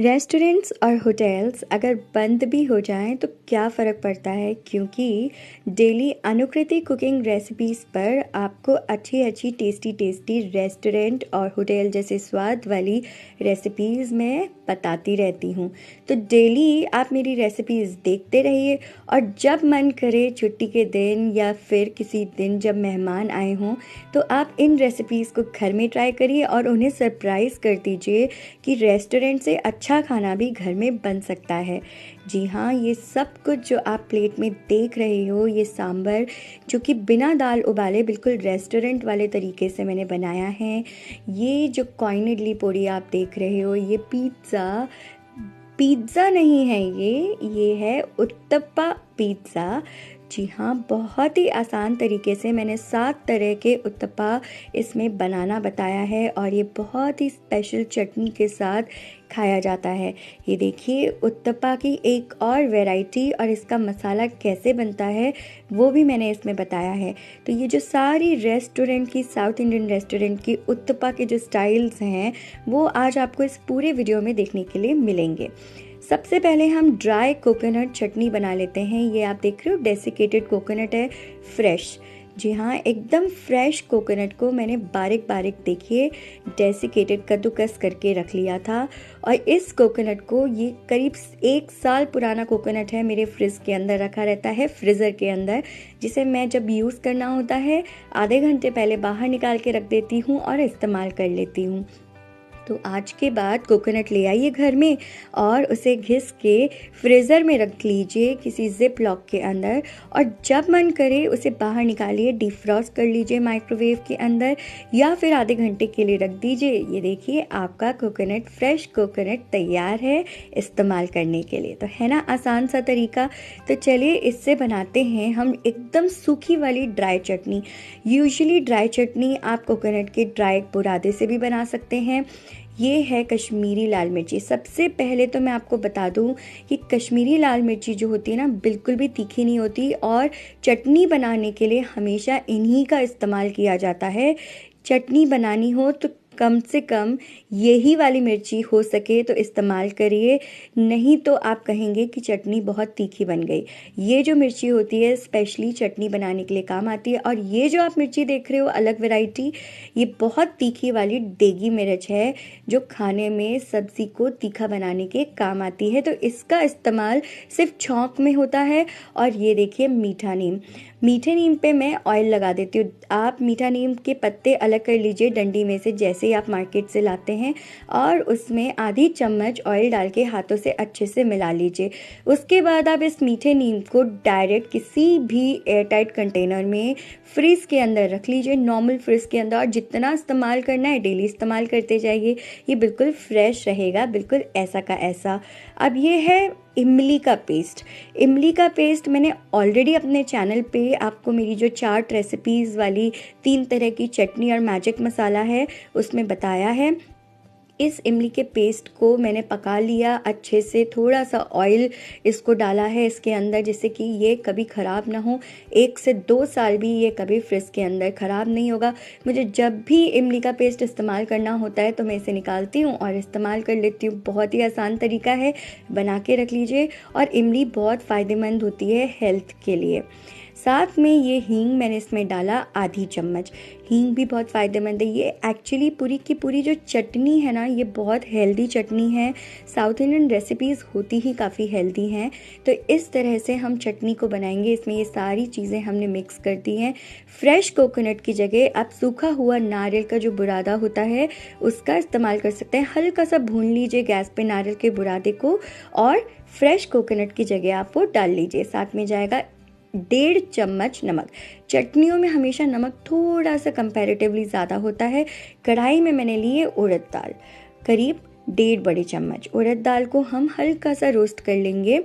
Restaurants और hotels अगर बंद भी हो जाएं तो क्या फ़र्क पड़ता है, क्योंकि डेली अनुकृति कुकिंग रेसिपीज़ पर आपको अच्छी अच्छी टेस्टी टेस्टी रेस्टोरेंट और होटल जैसे स्वाद वाली रेसिपीज़ मैं बताती रहती हूँ। तो डेली आप मेरी रेसिपीज़ देखते रहिए और जब मन करे छुट्टी के दिन या फिर किसी दिन जब मेहमान आए हों तो आप इन रेसिपीज़ को घर में ट्राई करिए और उन्हें सरप्राइज़ कर दीजिए कि रेस्टोरेंट से अच्छा खाना भी घर में बन सकता है। जी हाँ, ये सब कुछ जो आप प्लेट में देख रहे हो, ये सांभर जो कि बिना दाल उबाले बिल्कुल रेस्टोरेंट वाले तरीके से मैंने बनाया है। ये जो कॉइन इडली पोड़ी आप देख रहे हो, ये पिज़्ज़ा नहीं है, ये है उत्तपा पिज़्ज़ा। जी हाँ, बहुत ही आसान तरीके से मैंने 7 तरह के उत्तपा इसमें बनाना बताया है और ये बहुत ही स्पेशल चटनी के साथ खाया जाता है। ये देखिए उत्तपा की एक और वैरायटी और इसका मसाला कैसे बनता है वो भी मैंने इसमें बताया है। तो ये जो सारी रेस्टोरेंट की, साउथ इंडियन रेस्टोरेंट की उत्तपा के जो स्टाइल्स हैं वो आज आपको इस पूरे वीडियो में देखने के लिए मिलेंगे। सबसे पहले हम ड्राई कोकोनट चटनी बना लेते हैं। ये आप देख रहे हो डेसिकेटेड कोकोनट है, फ्रेश। जी हाँ, एकदम फ्रेश कोकोनट को मैंने बारीक बारीक देखिए डेसिकेटेड कद्दूकस करके रख लिया था। और इस कोकोनट को, ये करीब 1 साल पुराना कोकोनट है, मेरे फ्रिज के अंदर रखा रहता है, फ्रीज़र के अंदर, जिसे मैं जब यूज़ करना होता है आधे घंटे पहले बाहर निकाल के रख देती हूँ और इस्तेमाल कर लेती हूँ। तो आज के बाद कोकोनट ले आइए घर में और उसे घिस के फ्रीज़र में रख लीजिए किसी जिप लॉक के अंदर, और जब मन करे उसे बाहर निकालिए, डिफ्रॉस्ट कर लीजिए माइक्रोवेव के अंदर या फिर आधे घंटे के लिए रख दीजिए। ये देखिए आपका कोकोनट, फ्रेश कोकोनट तैयार है इस्तेमाल करने के लिए। तो है ना आसान सा तरीका। तो चलिए इससे बनाते हैं हम एकदम सूखी वाली ड्राई चटनी। यूजुअली ड्राई चटनी आप कोकोनट के ड्राई बुरादे से भी बना सकते हैं। ये है कश्मीरी लाल मिर्ची। सबसे पहले तो मैं आपको बता दूं कि कश्मीरी लाल मिर्ची जो होती है ना, बिल्कुल भी तीखी नहीं होती और चटनी बनाने के लिए हमेशा इन्हीं का इस्तेमाल किया जाता है। चटनी बनानी हो तो कम से कम यही वाली मिर्ची हो सके तो इस्तेमाल करिए, नहीं तो आप कहेंगे कि चटनी बहुत तीखी बन गई। ये जो मिर्ची होती है स्पेशली चटनी बनाने के लिए काम आती है। और ये जो आप मिर्ची देख रहे हो अलग वैरायटी, ये बहुत तीखी वाली देगी मिर्च है जो खाने में सब्ज़ी को तीखा बनाने के काम आती है। तो इसका इस्तेमाल सिर्फ छौंक में होता है। और ये देखिए मीठा नीम, मीठे नीम पे मैं ऑयल लगा देती हूँ। आप मीठा नीम के पत्ते अलग कर लीजिए डंडी में से, जैसे ही आप मार्केट से लाते हैं, और उसमें आधी चम्मच ऑयल डाल के हाथों से अच्छे से मिला लीजिए। उसके बाद आप इस मीठे नीम को डायरेक्ट किसी भी एयरटाइट कंटेनर में फ्रिज के अंदर रख लीजिए, नॉर्मल फ्रिज के अंदर, और जितना इस्तेमाल करना है डेली इस्तेमाल करते जाइए। ये बिल्कुल फ्रेश रहेगा, बिल्कुल ऐसा का ऐसा। अब ये है इमली का पेस्ट। इमली का पेस्ट मैंने ऑलरेडी अपने चैनल पे आपको मेरी जो चाट रेसिपीज़ वाली 3 तरह की चटनी और मैजिक मसाला है उसमें बताया है। इस इमली के पेस्ट को मैंने पका लिया अच्छे से, थोड़ा सा ऑयल इसको डाला है इसके अंदर जिससे कि ये कभी ख़राब ना हो। 1 से 2 साल भी ये कभी फ्रिज के अंदर ख़राब नहीं होगा। मुझे जब भी इमली का पेस्ट इस्तेमाल करना होता है तो मैं इसे निकालती हूँ और इस्तेमाल कर लेती हूँ। बहुत ही आसान तरीका है, बना के रख लीजिए। और इमली बहुत फ़ायदेमंद होती है हेल्थ के लिए। साथ में ये हींग मैंने इसमें डाला आधी चम्मच। हींग भी बहुत फ़ायदेमंद है। ये एक्चुअली पूरी की पूरी जो चटनी है ना, ये बहुत हेल्दी चटनी है। साउथ इंडियन रेसिपीज़ होती ही काफ़ी हेल्दी हैं। तो इस तरह से हम चटनी को बनाएंगे। इसमें ये सारी चीज़ें हमने मिक्स कर दी हैं। फ्रेश कोकोनट की जगह आप सूखा हुआ नारियल का जो बुरादा होता है उसका इस्तेमाल कर सकते हैं। हल्का सा भून लीजिए गैस पे नारियल के बुरादे को, और फ्रेश कोकोनट की जगह आप वो डाल लीजिए। साथ में जाएगा 1.5 चम्मच नमक। चटनियों में हमेशा नमक थोड़ा सा कंपैरेटिवली ज़्यादा होता है। कढ़ाई में मैंने लिए उड़द दाल, करीब 1.5 बड़े चम्मच। उड़द दाल को हम हल्का सा रोस्ट कर लेंगे।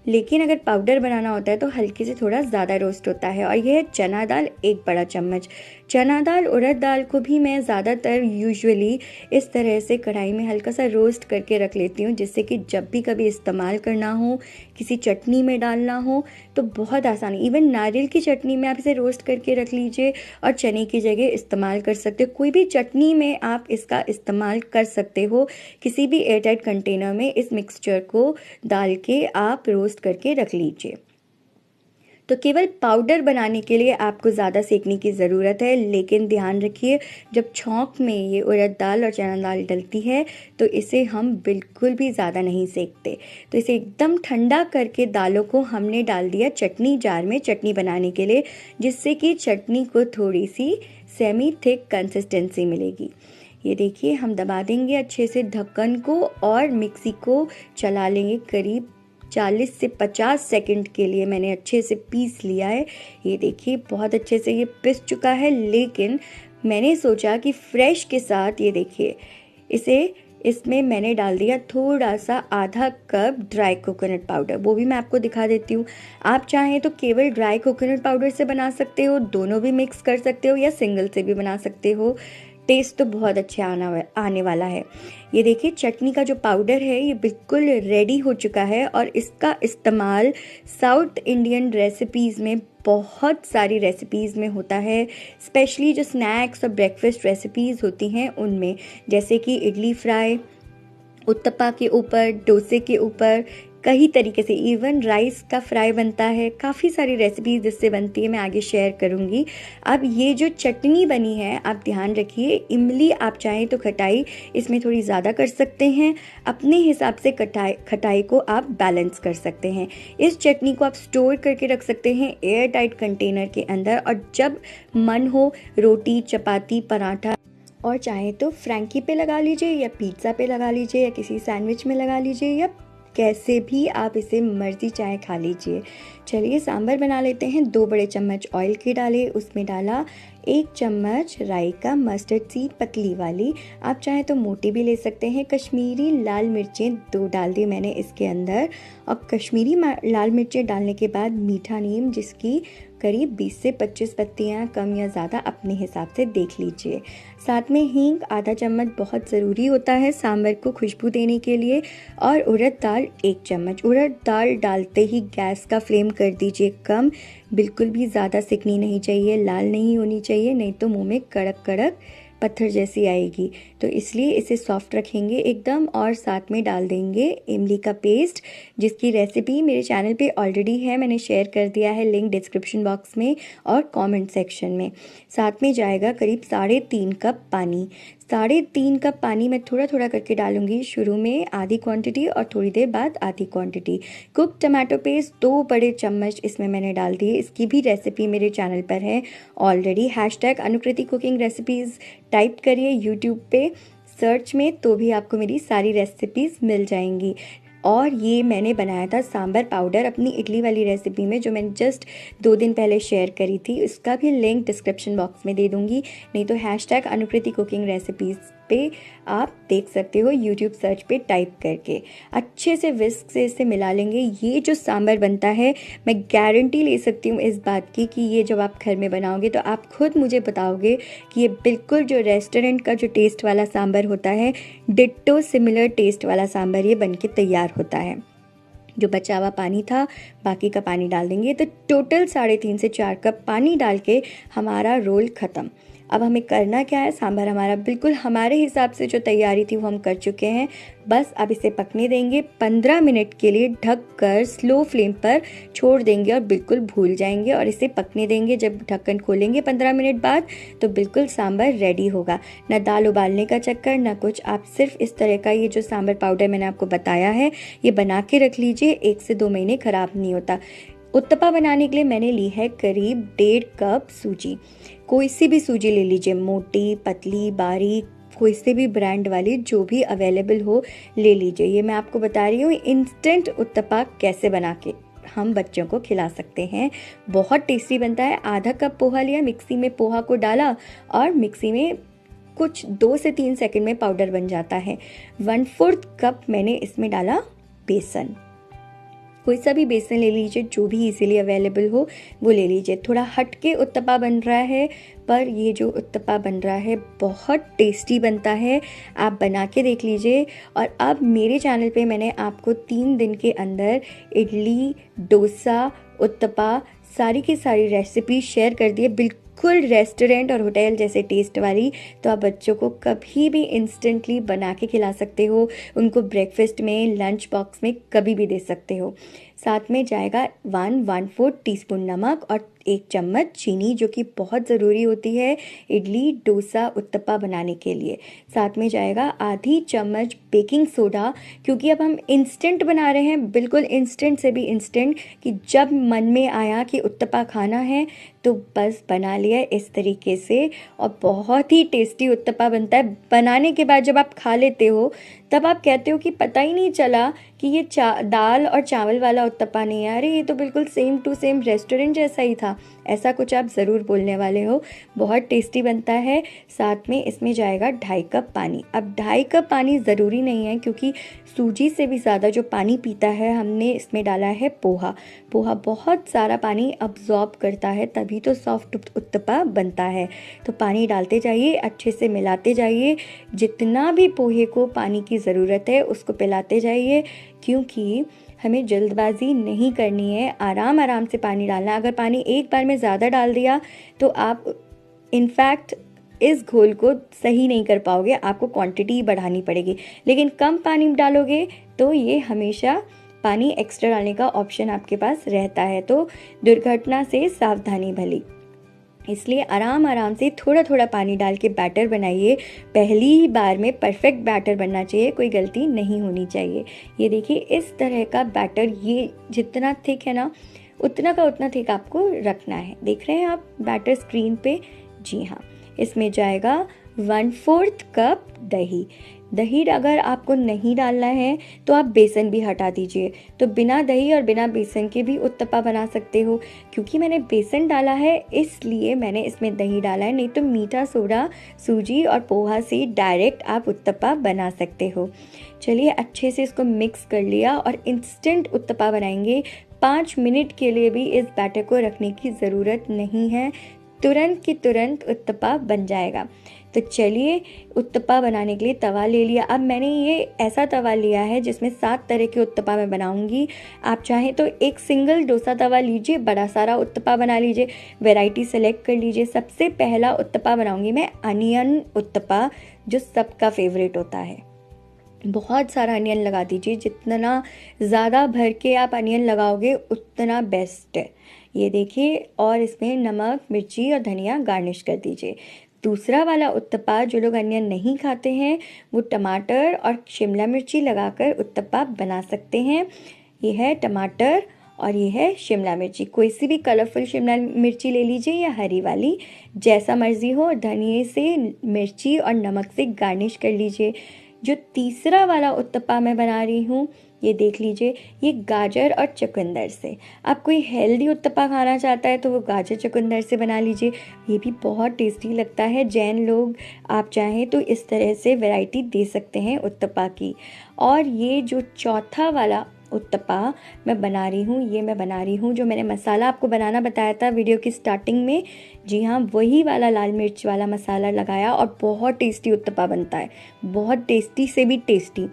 लेकिन अगर पाउडर बनाना होता है तो हल्के से थोड़ा ज़्यादा रोस्ट होता है। और यह है चना दाल 1 बड़ा चम्मच। चना दाल, उड़द दाल को भी मैं ज़्यादातर यूजुअली इस तरह से कढ़ाई में हल्का सा रोस्ट करके रख लेती हूँ, जिससे कि जब भी कभी इस्तेमाल करना हो, किसी चटनी में डालना हो तो बहुत आसान। इवन नारियल की चटनी में आप इसे रोस्ट करके रख लीजिए और चने की जगह इस्तेमाल कर सकते हो। कोई भी चटनी में आप इसका इस्तेमाल कर सकते हो। किसी भी एयरटाइट कंटेनर में इस मिक्सचर को डाल के आप रोस्ट करके रख लीजिए। तो केवल पाउडर बनाने के लिए आपको ज़्यादा सेकने की ज़रूरत है, लेकिन ध्यान रखिए जब छौंक में ये उड़द दाल और चना दाल डलती है तो इसे हम बिल्कुल भी ज़्यादा नहीं सेकते। तो इसे एकदम ठंडा करके दालों को हमने डाल दिया चटनी जार में चटनी बनाने के लिए, जिससे कि चटनी को थोड़ी सी सेमी थिक कंसिस्टेंसी मिलेगी। ये देखिए, हम दबा देंगे अच्छे से ढक्कन को और मिक्सी को चला लेंगे। करीब 40 से 50 सेकंड के लिए मैंने अच्छे से पीस लिया है। ये देखिए बहुत अच्छे से ये पिस चुका है, लेकिन मैंने सोचा कि फ्रेश के साथ ये देखिए इसमें मैंने डाल दिया थोड़ा सा आधा कप ड्राई कोकोनट पाउडर। वो भी मैं आपको दिखा देती हूँ। आप चाहें तो केवल ड्राई कोकोनट पाउडर से बना सकते हो, दोनों भी मिक्स कर सकते हो, या सिंगल से भी बना सकते हो। टेस्ट तो बहुत अच्छा आने वाला है। ये देखिए चटनी का जो पाउडर है ये बिल्कुल रेडी हो चुका है और इसका इस्तेमाल साउथ इंडियन रेसिपीज़ में, बहुत सारी रेसिपीज़ में होता है, स्पेशली जो स्नैक्स और ब्रेकफास्ट रेसिपीज़ होती हैं उनमें, जैसे कि इडली फ्राई, उत्तपा के ऊपर, डोसे के ऊपर, कई तरीके से इवन राइस का फ्राई बनता है। काफ़ी सारी रेसिपीज़ जिससे बनती है, मैं आगे शेयर करूँगी। अब ये जो चटनी बनी है, आप ध्यान रखिए, इमली आप चाहें तो खटाई इसमें थोड़ी ज़्यादा कर सकते हैं, अपने हिसाब से खटाई को आप बैलेंस कर सकते हैं। इस चटनी को आप स्टोर करके रख सकते हैं एयर टाइट कंटेनर के अंदर, और जब मन हो रोटी, चपाती, पराठा, और चाहे तो फ्रैंकी पे लगा लीजिए, या पिज़्ज़ा पे लगा लीजिए, या किसी सैंडविच में लगा लीजिए, या कैसे भी आप इसे मर्जी चाहे खा लीजिए। चलिए सांभर बना लेते हैं। 2 बड़े चम्मच ऑयल के डाले, उसमें डाला 1 चम्मच राई का मस्टर्ड सीड पतली वाली, आप चाहे तो मोटी भी ले सकते हैं। कश्मीरी लाल मिर्चें 2 डाल दी मैंने इसके अंदर, और कश्मीरी लाल मिर्चें डालने के बाद मीठा नीम, जिसकी करीब 20 से 25 पत्तियाँ, कम या ज़्यादा अपने हिसाब से देख लीजिए। साथ में हींग आधा चम्मच बहुत ज़रूरी होता है सांभर को खुशबू देने के लिए, और उड़द दाल 1 चम्मच। उड़द दाल डालते ही गैस का फ्लेम कर दीजिए कम, बिल्कुल भी ज़्यादा सिकनी नहीं चाहिए, लाल नहीं होनी चाहिए, नहीं तो मुंह में कड़क कड़क पत्थर जैसी आएगी। तो इसलिए इसे सॉफ्ट रखेंगे एकदम, और साथ में डाल देंगे इमली का पेस्ट, जिसकी रेसिपी मेरे चैनल पे ऑलरेडी है, मैंने शेयर कर दिया है, लिंक डिस्क्रिप्शन बॉक्स में और कमेंट सेक्शन में। साथ में जाएगा करीब 3.5 कप पानी। 3.5 कप पानी मैं थोड़ा थोड़ा करके डालूंगी, शुरू में आधी क्वांटिटी और थोड़ी देर बाद आधी क्वांटिटी। कुक टमाटो पेस्ट 2 बड़े चम्मच इसमें मैंने डाल दिए, इसकी भी रेसिपी मेरे चैनल पर है ऑलरेडी। #अनुकृति कुकिंग रेसिपीज़ टाइप करिए यूट्यूब पे सर्च में, तो भी आपको मेरी सारी रेसिपीज़ मिल जाएंगी। और ये मैंने बनाया था सांभर पाउडर अपनी इडली वाली रेसिपी में, जो मैंने जस्ट 2 दिन पहले शेयर करी थी, इसका भी लिंक डिस्क्रिप्शन बॉक्स में दे दूँगी, नहीं तो #अनुकृति कुकिंग रेसिपीज़ पे आप देख सकते हो यूट्यूब सर्च पे टाइप करके। अच्छे से विस्क से इसे मिला लेंगे। ये जो सांभर बनता है, मैं गारंटी ले सकती हूँ इस बात की कि ये जब आप घर में बनाओगे तो आप खुद मुझे बताओगे कि ये बिल्कुल जो रेस्टोरेंट का जो टेस्ट वाला सांभर होता है, डिट्टो सिमिलर टेस्ट वाला सांभर ये बन के तैयार होता है। जो बचा हुआ पानी था, बाकी का पानी डाल देंगे, तो टोटल 3.5 से 4 कप पानी डाल के हमारा रोल ख़त्म। अब हमें करना क्या है, सांभर हमारा बिल्कुल हमारे हिसाब से जो तैयारी थी वो हम कर चुके हैं। बस अब इसे पकने देंगे 15 मिनट के लिए, ढक कर स्लो फ्लेम पर छोड़ देंगे और बिल्कुल भूल जाएंगे, और इसे पकने देंगे। जब ढक्कन खोलेंगे 15 मिनट बाद तो बिल्कुल सांभर रेडी होगा। ना दाल उबालने का चक्कर, ना कुछ, आप सिर्फ इस तरह का ये जो सांभर पाउडर मैंने आपको बताया है ये बना के रख लीजिए, 1 से 2 महीने ख़राब नहीं होता। उत्तपा बनाने के लिए मैंने ली है करीब 1.5 कप सूजी। कोई सी भी सूजी ले लीजिए, मोटी, पतली, बारीक, कोई से भी ब्रांड वाली जो भी अवेलेबल हो ले लीजिए। ये मैं आपको बता रही हूँ इंस्टेंट उत्तपा कैसे बना के हम बच्चों को खिला सकते हैं। बहुत टेस्टी बनता है। आधा कप पोहा लिया, मिक्सी में पोहा को डाला और मिक्सी में कुछ 2 से 3 सेकंड में पाउडर बन जाता है। 1/4 कप मैंने इसमें डाला बेसन। कोई सा भी बेसन ले लीजिए, जो भी इजीली अवेलेबल हो वो ले लीजिए। थोड़ा हटके उत्तपा बन रहा है, पर ये जो उत्तपा बन रहा है बहुत टेस्टी बनता है। आप बना के देख लीजिए। और अब मेरे चैनल पे मैंने आपको 3 दिन के अंदर इडली, डोसा, उत्तपा सारी की सारी रेसिपी शेयर कर दी है, बिल्कुल रेस्टोरेंट और होटल जैसे टेस्ट वाली। तो आप बच्चों को कभी भी इंस्टेंटली बना के खिला सकते हो, उनको ब्रेकफास्ट में, लंच बॉक्स में कभी भी दे सकते हो। साथ में जाएगा 1/4 टीस्पून नमक और 1 चम्मच चीनी, जो कि बहुत ज़रूरी होती है इडली, डोसा, उत्तपा बनाने के लिए। साथ में जाएगा आधी चम्मच बेकिंग सोडा, क्योंकि अब हम इंस्टेंट बना रहे हैं, बिल्कुल इंस्टेंट से भी इंस्टेंट, कि जब मन में आया कि उत्तपा खाना है तो बस बना लिया इस तरीके से। और बहुत ही टेस्टी उत्तपा बनता है। बनाने के बाद जब आप खा लेते हो तब आप कहते हो कि पता ही नहीं चला कि ये दाल और चावल वाला उत्तपा नहीं है, अरे ये तो बिल्कुल सेम टू सेम रेस्टोरेंट जैसा ही था। ऐसा कुछ आप ज़रूर बोलने वाले हो। बहुत टेस्टी बनता है। साथ में इसमें जाएगा 2.5 कप पानी। अब 2.5 कप पानी ज़रूरी नहीं है, क्योंकि सूजी से भी ज़्यादा जो पानी पीता है, हमने इसमें डाला है पोहा। पोहा बहुत सारा पानी अब्जॉर्ब करता है, तभी तो सॉफ्ट उत्तपा बनता है। तो पानी डालते जाइए, अच्छे से मिलाते जाइए। जितना भी पोहे को पानी की ज़रूरत है उसको पिलाते जाइए, क्योंकि हमें जल्दबाजी नहीं करनी है। आराम आराम से पानी डालना। अगर पानी एक बार में ज़्यादा डाल दिया तो आप इनफैक्ट इस घोल को सही नहीं कर पाओगे, आपको क्वांटिटी बढ़ानी पड़ेगी। लेकिन कम पानी डालोगे तो ये हमेशा पानी एक्स्ट्रा डालने का ऑप्शन आपके पास रहता है। तो दुर्घटना से सावधानी भली, इसलिए आराम आराम से थोड़ा थोड़ा पानी डाल के बैटर बनाइए। पहली ही बार में परफेक्ट बैटर बनना चाहिए, कोई गलती नहीं होनी चाहिए। ये देखिए इस तरह का बैटर, ये जितना थिक है ना उतना का उतना थिक आपको रखना है। देख रहे हैं आप बैटर स्क्रीन पे? जी हाँ। इसमें जाएगा 1/4 कप दही। दही अगर आपको नहीं डालना है तो आप बेसन भी हटा दीजिए। तो बिना दही और बिना बेसन के भी उत्तपा बना सकते हो। क्योंकि मैंने बेसन डाला है इसलिए मैंने इसमें दही डाला है, नहीं तो मीठा सोडा, सूजी और पोहा से डायरेक्ट आप उत्तपा बना सकते हो। चलिए अच्छे से इसको मिक्स कर लिया और इंस्टेंट उत्तपा बनाएंगे। 5 मिनट के लिए भी इस बैटर को रखने की ज़रूरत नहीं है, तुरंत की तुरंत उत्तपा बन जाएगा। तो चलिए उत्तपा बनाने के लिए तवा ले लिया। अब मैंने ये ऐसा तवा लिया है जिसमें 7 तरह के उत्तपा मैं बनाऊंगी। आप चाहें तो एक सिंगल डोसा तवा लीजिए, बड़ा सारा उत्तपा बना लीजिए, वैरायटी सेलेक्ट कर लीजिए। सबसे पहला उत्तपा बनाऊंगी मैं अनियन उत्तपा, जो सबका फेवरेट होता है। बहुत सारा अनियन लगा दीजिए, जितना ज़्यादा भर के आप अनियन लगाओगे उतना बेस्ट है। ये देखिए, और इसमें नमक, मिर्ची और धनिया गार्निश कर दीजिए। दूसरा वाला उत्तपा, जो लोग अनियन नहीं खाते हैं वो टमाटर और शिमला मिर्ची लगाकर उत्तपा बना सकते हैं। ये है टमाटर और ये है शिमला मिर्ची। कोई सी भी कलरफुल शिमला मिर्ची ले लीजिए या हरी वाली, जैसा मर्जी हो। धनिए से, मिर्ची और नमक से गार्निश कर लीजिए। जो तीसरा वाला उत्तपा मैं बना रही हूँ, ये देख लीजिए, ये गाजर और चुकंदर से। आप कोई हेल्दी उत्तपा खाना चाहता है तो वो गाजर चुकंदर से बना लीजिए, ये भी बहुत टेस्टी लगता है। जैन लोग आप चाहें तो इस तरह से वैरायटी दे सकते हैं उत्तपा की। और ये जो चौथा वाला उत्तपा मैं बना रही हूँ, ये मैं बना रही हूँ जो मैंने मसाला आपको बनाना बताया था वीडियो की स्टार्टिंग में। जी हाँ, वही वाला लाल मिर्च वाला मसाला लगाया और बहुत टेस्टी उत्तपा बनता है, बहुत टेस्टी से भी टेस्टी।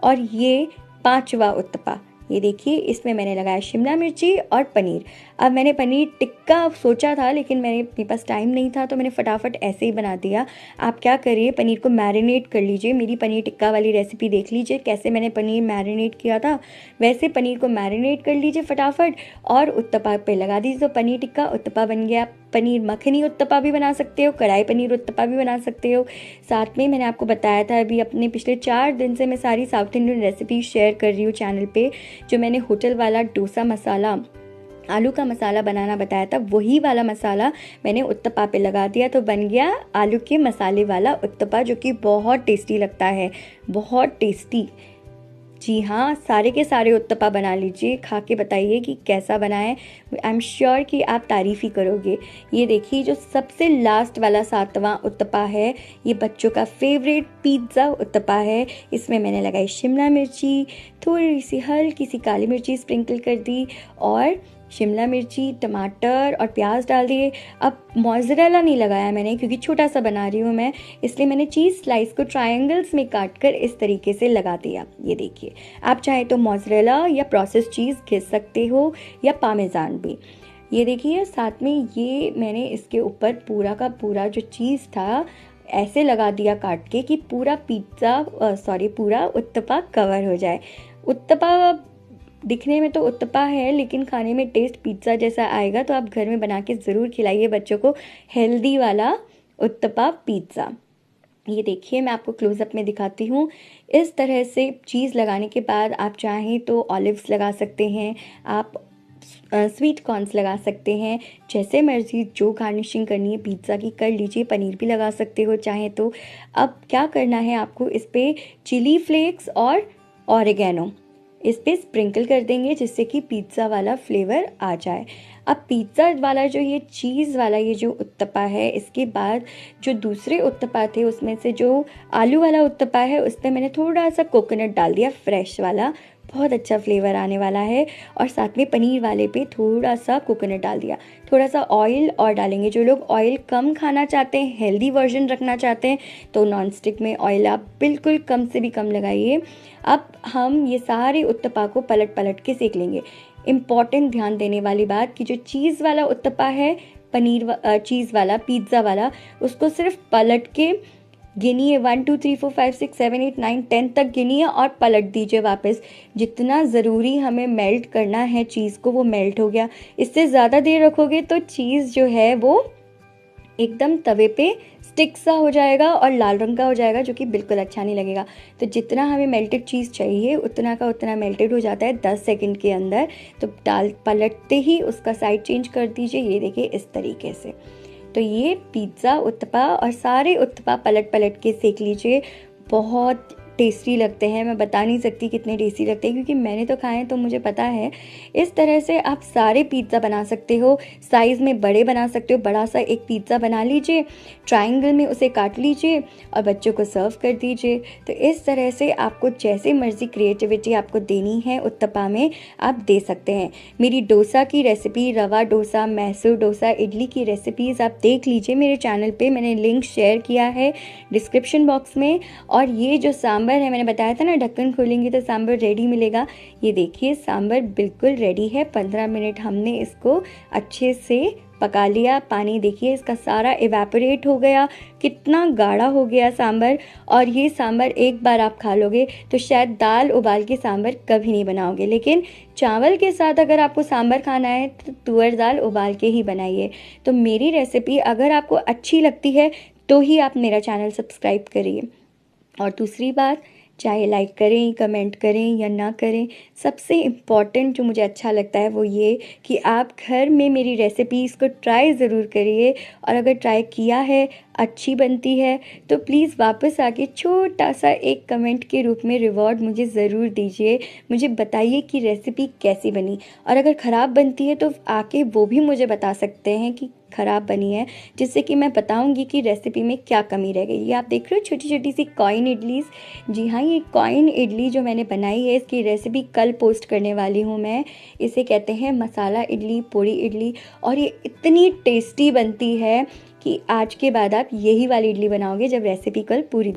और ये 5वां उत्तपा, ये देखिए, इसमें मैंने लगाया शिमला मिर्ची और पनीर। अब मैंने पनीर टिक्का सोचा था, लेकिन मेरे पास टाइम नहीं था तो मैंने फटाफट ऐसे ही बना दिया। आप क्या करिए, पनीर को मैरिनेट कर लीजिए। मेरी पनीर टिक्का वाली रेसिपी देख लीजिए, कैसे मैंने पनीर मैरिनेट किया था, वैसे पनीर को मैरिनेट कर लीजिए फटाफट और उत्तपा पे लगा दीजिए। तो पनीर टिक्का उत्तपा बन गया। पनीर मखनी उत्तपा भी बना सकते हो, कढ़ाई पनीर उत्तपा भी बना सकते हो। साथ में मैंने आपको बताया था, अभी अपने पिछले 4 दिन से मैं सारी साउथ इंडियन रेसिपी शेयर कर रही हूँ चैनल पे। जो मैंने होटल वाला डोसा मसाला, आलू का मसाला बनाना बताया था, वही वाला मसाला मैंने उत्तपा पे लगा दिया। तो बन गया आलू के मसाले वाला उत्तपा, जो कि बहुत टेस्टी लगता है, बहुत टेस्टी। जी हाँ, सारे के सारे उत्तपा बना लीजिए, खा के बताइए कि कैसा बना है। आई एम श्योर कि आप तारीफ़ ही करोगे। ये देखिए जो सबसे लास्ट वाला 7वां उत्तपा है, ये बच्चों का फेवरेट पिज़्ज़ा उत्तपा है। इसमें मैंने लगाई शिमला मिर्ची, थोड़ी सी हल्की सी काली मिर्ची स्प्रिंकल कर दी और शिमला मिर्ची, टमाटर और प्याज डाल दिए। अब मोज़रेला नहीं लगाया मैंने क्योंकि छोटा सा बना रही हूँ मैं, इसलिए मैंने चीज़ स्लाइस को ट्रायंगल्स में काट कर इस तरीके से लगा दिया। ये देखिए, आप चाहे तो मोज़रेला या प्रोसेस चीज़ घिस सकते हो या पामेजान भी। ये देखिए साथ में ये मैंने इसके ऊपर पूरा का पूरा जो चीज़ था ऐसे लगा दिया काट के कि पूरा पूरा उत्तपा कवर हो जाए। उत्तपा दिखने में तो उत्तपा है लेकिन खाने में टेस्ट पिज़्ज़ा जैसा आएगा, तो आप घर में बना के ज़रूर खिलाइए बच्चों को हेल्दी वाला उत्तपा पिज़्ज़ा। ये देखिए मैं आपको क्लोज़अप में दिखाती हूँ। इस तरह से चीज़ लगाने के बाद आप चाहें तो ऑलिव्स लगा सकते हैं, आप स्वीट कॉर्न्स लगा सकते हैं, जैसे मर्ज़ी जो गार्निशिंग करनी है पिज़्ज़ा की कर लीजिए। पनीर भी लगा सकते हो चाहे तो। अब क्या करना है आपको, इस पर चिली फ्लेक्स और ऑरिगेनो इस पे स्प्रिंकल कर देंगे जिससे कि पिज़्ज़ा वाला फ्लेवर आ जाए। अब पिज़्ज़ा वाला जो ये चीज़ वाला ये जो उत्तपा है, इसके बाद जो दूसरे उत्तपा थे उसमें से जो आलू वाला उत्तपा है उस पर मैंने थोड़ा सा कोकोनट डाल दिया, फ्रेश वाला, बहुत अच्छा फ्लेवर आने वाला है। और साथ में पनीर वाले पे थोड़ा सा कोकोनट डाल दिया, थोड़ा सा ऑयल और डालेंगे। जो लोग ऑयल कम खाना चाहते हैं, हेल्दी वर्जन रखना चाहते हैं, तो नॉन स्टिक में ऑयल आप बिल्कुल कम से भी कम लगाइए। अब हम ये सारे उत्तपा को पलट पलट के सेक लेंगे। इम्पॉर्टेंट ध्यान देने वाली बात कि जो चीज़ वाला उत्तपा है, चीज़ वाला पिज़्ज़ा वाला, उसको सिर्फ पलट के गिनिए, 1 2 3 4 5 6 7 8 9 10 तक गिनिए और पलट दीजिए वापस। जितना ज़रूरी हमें मेल्ट करना है चीज़ को वो मेल्ट हो गया। इससे ज़्यादा देर रखोगे तो चीज़ जो है वो एकदम तवे पे स्टिक सा हो जाएगा और लाल रंग का हो जाएगा, जो कि बिल्कुल अच्छा नहीं लगेगा। तो जितना हमें मेल्टेड चीज़ चाहिए उतना का उतना मेल्टेड हो जाता है 10 सेकंड के अंदर। तो पलटते ही उसका साइड चेंज कर दीजिए। ये देखिए इस तरीके से। तो ये पिज़्ज़ा उत्तपा और सारे उत्तपा पलट पलट के सेक लीजिए, बहुत टेस्टी लगते हैं। मैं बता नहीं सकती कितने टेस्टी लगते हैं क्योंकि मैंने तो खाए हैं तो मुझे पता है। इस तरह से आप सारे पिज़्ज़ा बना सकते हो, साइज़ में बड़े बना सकते हो। बड़ा सा एक पिज़्ज़ा बना लीजिए, ट्रायंगल में उसे काट लीजिए और बच्चों को सर्व कर दीजिए। तो इस तरह से आपको जैसे मर्ज़ी क्रिएटिविटी आपको देनी है उत्तपा में आप दे सकते हैं। मेरी डोसा की रेसिपी, रवा डोसा, मैसूर डोसा, इडली की रेसिपीज़ आप देख लीजिए मेरे चैनल पे, मैंने लिंक शेयर किया है डिस्क्रिप्शन बॉक्स में। और ये जो सांभर है, मैंने बताया था ना ढक्कन खोलेंगे तो सांभर रेडी मिलेगा। ये देखिए सांभर बिल्कुल रेडी है। 15 मिनट हमने इसको अच्छे से पका लिया। पानी देखिए इसका सारा इवेपोरेट हो गया, कितना गाढ़ा हो गया सांभर। और ये सांभर एक बार आप खा लोगे तो शायद दाल उबाल के सांभर कभी नहीं बनाओगे, लेकिन चावल के साथ अगर आपको सांभर खाना है तो तुअर दाल उबाल के ही बनाइए। तो मेरी रेसिपी अगर आपको अच्छी लगती है तो ही आप मेरा चैनल सब्सक्राइब करिए। और दूसरी बात, चाहे लाइक करें, कमेंट करें या ना करें, सबसे इम्पॉर्टेंट जो मुझे अच्छा लगता है वो ये कि आप घर में मेरी रेसिपीज़ को ट्राई ज़रूर करिए। और अगर ट्राई किया है, अच्छी बनती है, तो प्लीज़ वापस आके छोटा सा एक कमेंट के रूप में रिवॉर्ड मुझे ज़रूर दीजिए। मुझे बताइए कि रेसिपी कैसी बनी। और अगर ख़राब बनती है तो आके वो भी मुझे बता सकते हैं कि ख़राब बनी है, जिससे कि मैं बताऊंगी कि रेसिपी में क्या कमी रह गई। ये आप देख रहे हो छोटी छोटी सी कॉइन इडलीज़। जी हाँ, ये कॉइन इडली जो मैंने बनाई है इसकी रेसिपी कल पोस्ट करने वाली हूँ मैं। इसे कहते हैं मसाला इडली, पोड़ी इडली, और ये इतनी टेस्टी बनती है कि आज के बाद आप यही वाली इडली बनाओगे जब रेसिपी कल पूरी